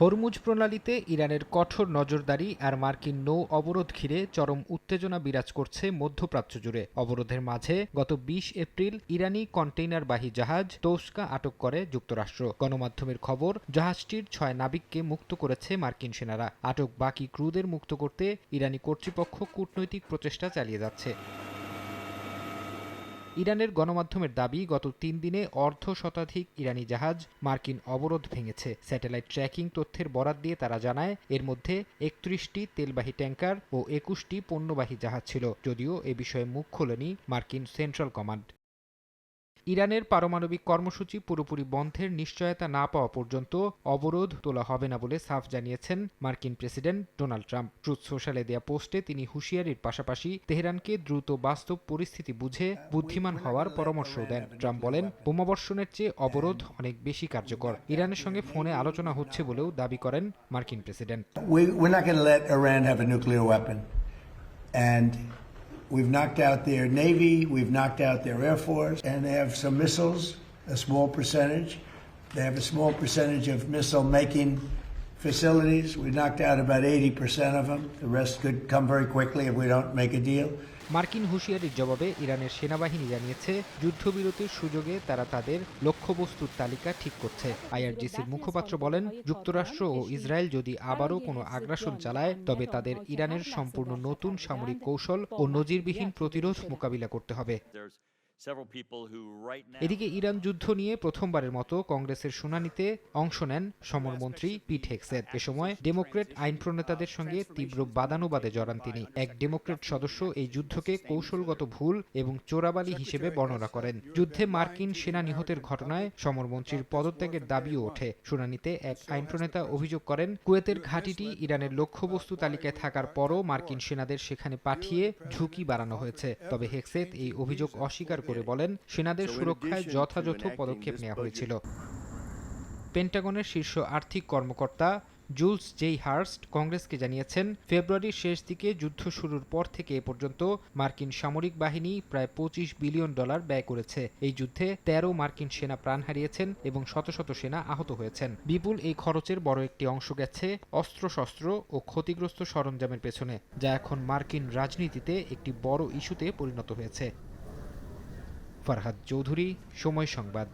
Hormuz প্রণালীতে ইরানের কঠোর নজরদারি আর মার্কিন নৌ অবরোধ ঘিরে চরম উত্তেজনা বিরাজ করছে মধ্যপ্রাচ্য জুড়ে। অবরোধের মাঝে গত ২০ এপ্রিল ইরানি কন্টেইনারবাহী জাহাজ তোসকা আটক করে যুক্তরাষ্ট্র। গণমাধ্যমের খবর, জাহাজটির ৬ নাবিককে মুক্ত করেছে মার্কিন সেনারা। আটক বাকি ক্রুদের মুক্ত করতে ইরানি কর্তৃপক্ষ কূটনৈতিক প্রচেষ্টা চালিয়ে যাচ্ছে। ইরানের গণমাধ্যমের দাবি, গত ৩ দিনে অর্ধশতাধিক ইরানি জাহাজ মার্কিন অবরোধ ভেঙেছে। স্যাটেলাইট ট্র্যাকিং তথ্যের বরাত দিয়ে তারা জানায়, এর মধ্যে ৩১টি তেলবাহী ট্যাঙ্কার ও ২১টি পণ্যবাহী জাহাজ ছিল, যদিও এ বিষয়ে মুখ খোলেনি মার্কিন সেন্ট্রাল কমান্ড। ইরানের পারমাণবিক কর্মসূচি পুরোপুরি বন্ধের নিশ্চয়তা না পাওয়া পর্যন্ত অবরোধ তোলা হবে না বলে সাফ জানিয়েছেন মার্কিন প্রেসিডেন্ট ডোনাল্ড ট্রাম্প। ট্রুথ সোশ্যালে দেয়া পোস্টে তিনি হুঁশিয়ারির পাশাপাশি তেহরানকে দ্রুত বাস্তব পরিস্থিতি বুঝে বুদ্ধিমান হওয়ার পরামর্শও দেন। ট্রাম্প বলেন, বোমাবর্ষণের চেয়ে অবরোধ অনেক বেশি কার্যকর। ইরানের সঙ্গে ফোনে আলোচনা হচ্ছে বলেও দাবি করেন মার্কিন president. We've knocked out their Navy, we've knocked out their Air Force, and they have some missiles, a small percentage. They have a small percentage of missile-making facilities. We knocked out about 80% of them. The rest could come very quickly if we don't make a deal. মার্কিন হুঁশিয়ারির জবাবে ইরানের সেনাবাহিনী জানিয়েছে, যুদ্ধবিরতির সুযোগে তারা তাদের লক্ষ্যবস্তুর তালিকা ঠিক করছে। আইআরজিসির মুখপাত্র বলেন, যুক্তরাষ্ট্র ও ইসরায়েল যদি আবারও কোনো আগ্রাসন চালায়, তবে তাদের ইরানের সম্পূর্ণ নতুন সামরিক কৌশল ও নজিরবিহীন প্রতিরোধ মোকাবিলা করতে হবে। এদিকে ইরান যুদ্ধ নিয়ে প্রথমবারের মতো কংগ্রেসের শুনানিতে অংশ নেন সমরমন্ত্রী পিট হেগসেথ। এ সময় ডেমোক্র্যাট আইন প্রণেতাদের সঙ্গে তীব্র বাদানুবাদে জড়ান তিনি। এক ডেমোক্র্যাট সদস্য এই যুদ্ধকে কৌশলগত ভুল এবং চোরাবালি হিসেবে বর্ণনা করেন। যুদ্ধে মার্কিন সেনা নিহতের ঘটনায় সমরমন্ত্রীর পদত্যাগের দাবিও ওঠে। শুনানিতে এক আইন প্রণেতা অভিযোগ করেন, কুয়েতের ঘাঁটিটি ইরানের লক্ষ্যবস্তু তালিকায় থাকার পরও মার্কিন সেনাদের সেখানে পাঠিয়ে ঝুঁকি বাড়ানো হয়েছে। তবে হেগসেথ এই অভিযোগ অস্বীকার করে বলেন, সেনাদের সুরক্ষায় যথাযথ পদক্ষেপ নেওয়া হয়েছিল। পেন্টাগনের শীর্ষ আর্থিক কর্মকর্তা জুলস জেই হার্স্ট কংগ্রেসকে জানিয়েছেন, ফেব্রুয়ারির শেষ দিকে যুদ্ধ শুরুর পর থেকে এ পর্যন্ত মার্কিন সামরিক বাহিনী প্রায় $25 বিলিয়ন ব্যয় করেছে। এই যুদ্ধে ১৩ মার্কিন সেনা প্রাণ হারিয়েছেন এবং শত শত সেনা আহত হয়েছেন। বিপুল এই খরচের বড় একটি অংশ গেছে অস্ত্রশস্ত্র ও ক্ষতিগ্রস্ত সরঞ্জামের পেছনে, যা এখন মার্কিন রাজনীতিতে একটি বড় ইস্যুতে পরিণত হয়েছে। ফরহাদ চৌধুরী, সময় সংবাদ।